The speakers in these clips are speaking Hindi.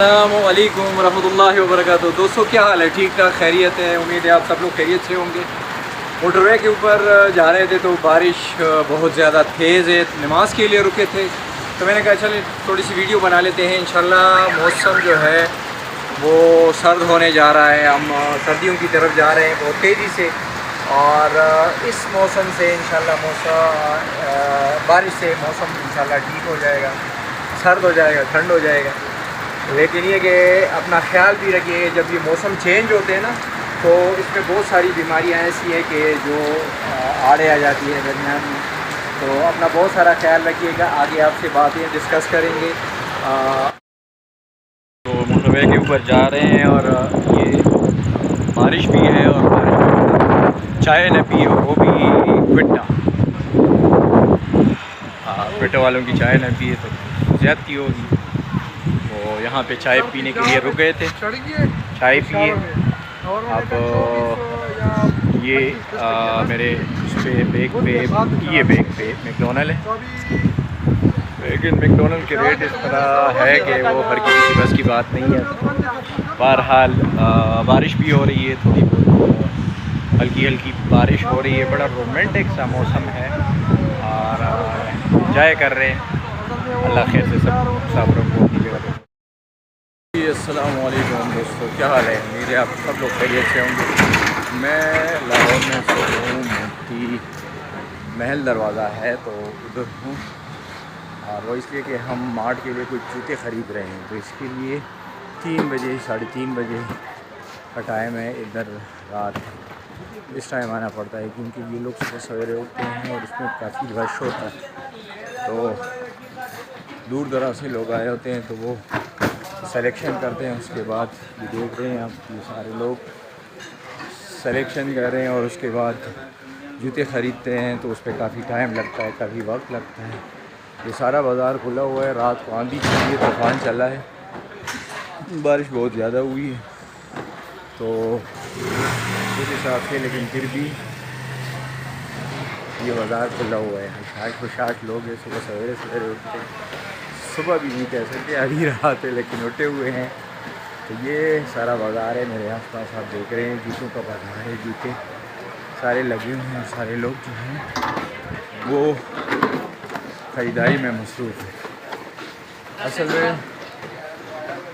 अस्सलामुअलैकुम रहमतुल्लाहि व बरकातुहू। दोस्तों क्या हाल है? ठीक ठाक, खैरियत है। उम्मीद है आप सब लोग खैरियत से होंगे। मोटरवे के ऊपर जा रहे थे तो बारिश बहुत ज़्यादा तेज़ है। नमाज के लिए रुके थे तो मैंने कहा चले थोड़ी सी वीडियो बना लेते हैं। इंशाल्लाह मौसम जो है वो सर्द होने जा रहा है। हम सर्दियों की तरफ जा रहे हैं बहुत तेज़ी से और इस मौसम से इंशाल्लाह बारिश से मौसम इंशाल्लाह ठीक हो जाएगा, सर्द हो जाएगा, ठंड हो जाएगा। लेकिन ये कि अपना ख्याल भी रखिए, जब ये मौसम चेंज होते हैं ना तो इसमें बहुत सारी बीमारियां ऐसी हैं कि जो आड़े आ जाती है दरमियान में। तो अपना बहुत सारा ख्याल रखिएगा। आगे आपसे बातें डिस्कस करेंगे। तो मोटरवे के ऊपर जा रहे हैं और ये बारिश भी है और बारिश चाय न पी हो वो भी क्विटा। क्विटा वालों की चाय न पिए तो ज़्यादती होगी। तो यहाँ पे चाय पीने के लिए रुक गए थे, चाय पिए। अब ये मेरे उस पर बैग पे ये बैग पे मैकडोनल्ड है, लेकिन मैकडोनल्ड के रेट इस तरह है कि वो हर किसी की बस की बात नहीं है। बहरहाल बारिश भी हो रही है, थोड़ी बहुत हल्की हल्की बारिश हो रही है। बड़ा रोमांटिक सा मौसम है और एंजॉय कर रहे हैं। अल्लाह खैर से सब लोग को अपनी जगह। अस्सलाम वालेकुम दोस्तों, क्या हाल है? मेरे आप सब लोग खैरियत से होंगे। मैं लाहौर में से हूँ, मोती महल दरवाज़ा है तो उधर हूँ। और वो इसलिए कि हम मार्ट के लिए कुछ जूते ख़रीद रहे हैं, तो इसके लिए 3 बजे 3:30 बजे का टाइम है। इधर रात इस टाइम आना पड़ता है क्योंकि ये लोग सुबह सवेरे उठते हैं और इसमें काफ़ी रश होता है। तो दूर दराज से लोग आए होते हैं तो वो सिलेक्शन करते हैं। उसके बाद ये देख रहे हैं आप, ये सारे लोग सिलेक्शन कर रहे हैं और उसके बाद जूते ख़रीदते हैं तो उस पर काफ़ी टाइम लगता है, काफ़ी वक्त लगता है। ये सारा बाज़ार खुला हुआ है। रात को आंधी चली है, तूफ़ान चला है, बारिश बहुत ज़्यादा हुई है तो उस हिसाब से, लेकिन फिर भी ये बाज़ार खुला हुआ है। 60 लोग हैं, सुबह सवेरे सवेरे उठते हैं। सुबह भी नहीं कह सकते, अभी रात है लेकिन उठे हुए हैं। तो ये सारा बाज़ार है मेरे आसपास, आप देख रहे हैं जूतों का बाज़ार है। जूते सारे लगे हुए हैं, सारे लोग जो हैं वो ख़रीदारी में मसरूफ़ है। असल में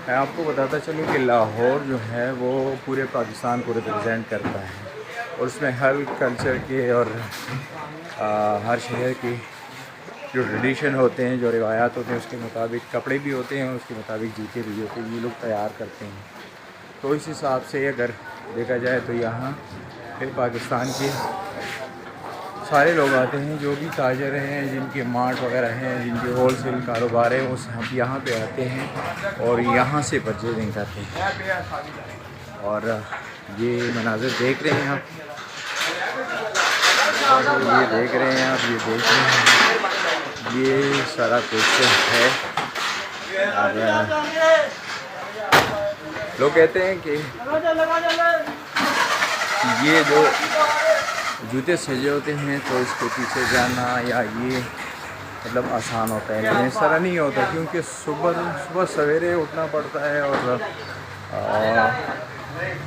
मैं आपको बताता चलूँ कि लाहौर जो है वो पूरे पाकिस्तान को रिप्रेजेंट करता है और उसमें हर कल्चर के और हर शहर के जो ट्रेडिशन होते हैं, जो रिवायात होते हैं, उसके मुताबिक कपड़े भी होते हैं, उसके मुताबिक जूते भी होते हैं। ये लोग तैयार करते हैं। तो इस हिसाब से अगर देखा जाए तो यहाँ फिर पाकिस्तान के सारे लोग आते हैं, जो भी ताजर हैं, जिनके मार्ट वगैरह हैं, जिनके होल सेल कारोबार है, वो सब यहाँ पे आते हैं और यहाँ से परचेजिंग करते हैं। और ये मनाज़िर देख रहे हैं आप, ये देख रहे हैं आप, ये देख रहे हैं, ये सारा कुछ है। और लोग कहते हैं कि ये जो जूते सजे होते हैं तो इसके पीछे जाना या ये मतलब आसान होता है, लेकिन इस तरह नहीं होता क्योंकि सुबह सवेरे उठना पड़ता है और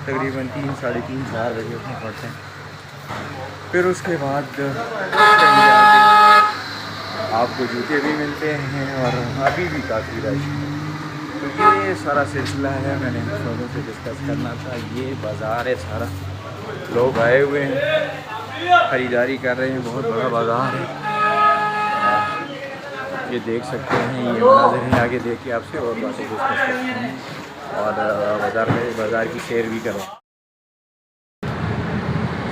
तकरीबन 3, 3:30, 4 बजे उठना पड़ता है। फिर उसके बाद आपको जूते भी मिलते हैं और अभी भी काफ़ी रश है। तो ये सारा सिलसिला है, मैंने लोगों से डिस्कस करना था। ये बाज़ार है, सारा लोग आए हुए हैं, ख़रीदारी कर रहे हैं। बहुत बड़ा बाज़ार है, ये देख सकते हैं। ये मनाज़िर हैं, आगे देख के आपसे और बातें डिस्कस करते हैं और बाज़ार की सैर भी करें।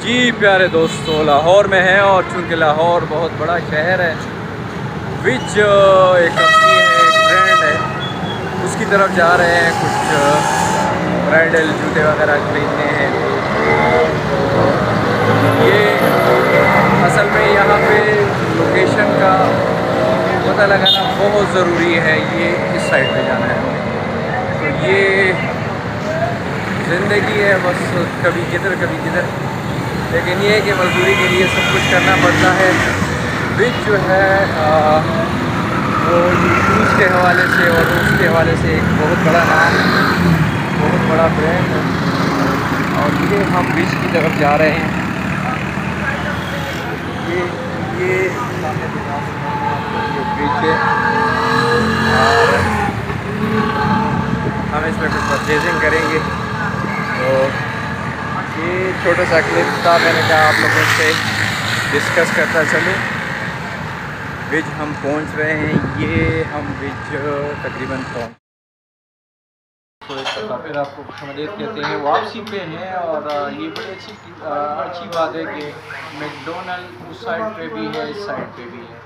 जी प्यारे दोस्तों, लाहौर में है और चूँकि लाहौर बहुत बड़ा शहर है, विच एक कंपनी है, एक ब्रांड है, उसकी तरफ जा रहे हैं। कुछ ब्रांडल जूते वगैरह खरीदने हैं। ये असल में यहाँ पे लोकेशन का पता लगाना बहुत ज़रूरी है। ये इस साइड पे जाना है, तो ये ज़िंदगी है बस, कभी किधर कभी किधर। लेकिन ये है कि मजदूरी के लिए सब कुछ करना पड़ता है। विच जो है तो ये शूज़ के हवाले से और उसके हवाले से एक बहुत बड़ा नाम, बहुत बड़ा ब्रांड है। और ये हम बीच की तरफ जा रहे हैं। ये सामने दिखा सकते हैं आपको, ये ब्रिज है और हम इसमें कुछ परचेजिंग करेंगे। तो ये छोटा सा क्लिप था, मैंने कहा आप लोगों से डिस्कस करता चलूँ। ब्रिज हम पहुंच रहे हैं, ये हम ब्रिज तकरीबन पहुंच तो एक दफ़ा फिर आपको खुशामदीद कहते हैं, वापसी पे हैं। और ये बड़ी अच्छी बात है कि मैकडोनल्ड उस साइड पे भी है, इस साइड पे भी है।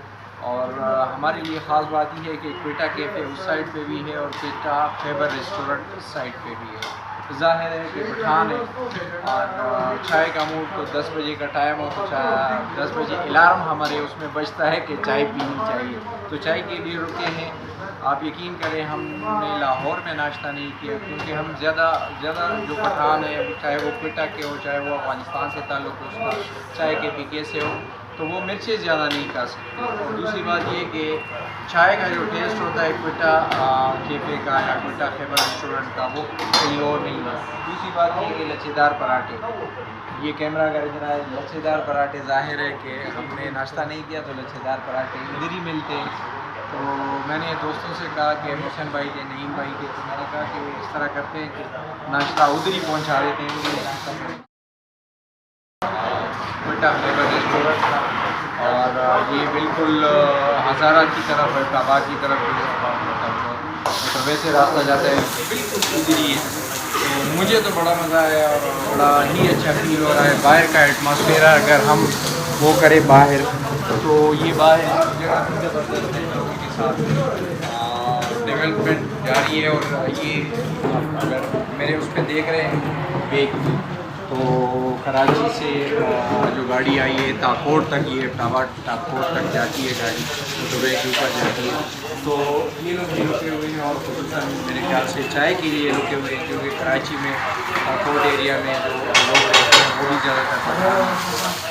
और हमारे लिए ख़ास बात ये है कि क्वेटा कैफ़े उस साइड पे भी है और क्वेटा खैबर रेस्टोरेंट इस साइड पे भी है। ज़ाहिर है कि पठान है और चाय का मूड तो 10 बजे का टाइम हो तो 10 बजे अलार्म हमारे उसमें बजता है कि चाय पीनी चाहिए, तो चाय के लिए रुके हैं। आप यकीन करें हमने लाहौर में नाश्ता नहीं किया, क्योंकि हम ज़्यादा जो पठान है, चाहे वो क्वेटा के हो, चाहे वो अफ़गानिस्तान से ताल्लुक़ उसका, चाहे के पीके से हो, तो वो मिर्चें ज़्यादा नहीं खा सकते। और दूसरी बात ये कि चाय का जो टेस्ट होता है क्वेटा कैफ़े का या क्वेटा खैबर रेस्टोरेंट का, वो कहीं और नहीं है। दूसरी बात ये कि लच्छेदार पराठे, ये कैमरा अगर इधर आए, लच्छेदार पराठे, ज़ाहिर है कि हमने नाश्ता नहीं किया तो लच्छेदार पराठे इधर ही मिलते हैं। तो मैंने दोस्तों से कहा कि मोहसिन भाई के, नईम भाई के, तो मैंने कहा कि इस तरह करते हैं कि नाश्ता उधर ही पहुँचा देते हैं, उधर नाश्ता करें। क्वेटा खैबर रेस्टोरेंट था और ये बिल्कुल हज़ारा की तरफ है, काबा की तरफ मतलब वैसे रास्ता जाता है बिल्कुल उधर ही है। तो मुझे तो बड़ा मज़ा आया और बड़ा ही अच्छा फील हो रहा है। बाहर का एटमॉस्फेयर अगर हम वो करें बाहर, तो ये बाहर जगह ज़बरदस्त है, लोगों के साथ डेवलपमेंट जारी है। और ये अगर मेरे उस पर देख रहे हैं बेग, तो कराची से जो गाड़ी आई है ताकोट तक, ये टाकोट तक जाती है गाड़ी, तो वे के ऊपर जाती है। तो ये लोग भी रुके हुए हैं और खुसूसन मेरे ख्याल से चाय के लिए रुके हुए हैं, क्योंकि कराची में टाकोट एरिया में जो लोग रहते हैं वो भी ज़्यादातर पठान हैं।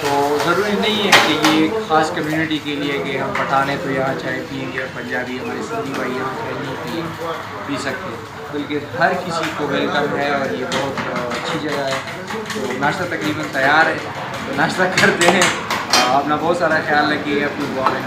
तो ज़रूरी नहीं है कि ये ख़ास कम्युनिटी के लिए कि हम पठान हैं तो यहाँ चाय पियेंगे और पंजाबी हमारे सिंधी भाई यहाँ चाय नहीं पी सकते, बल्कि हर किसी को वेलकम है और ये बहुत अच्छी जगह है। तो नाश्ता तकरीबन तैयार है, तो नाश्ता करते हैं। अपना बहुत सारा ख्याल रखिए, अपनी दुआ में।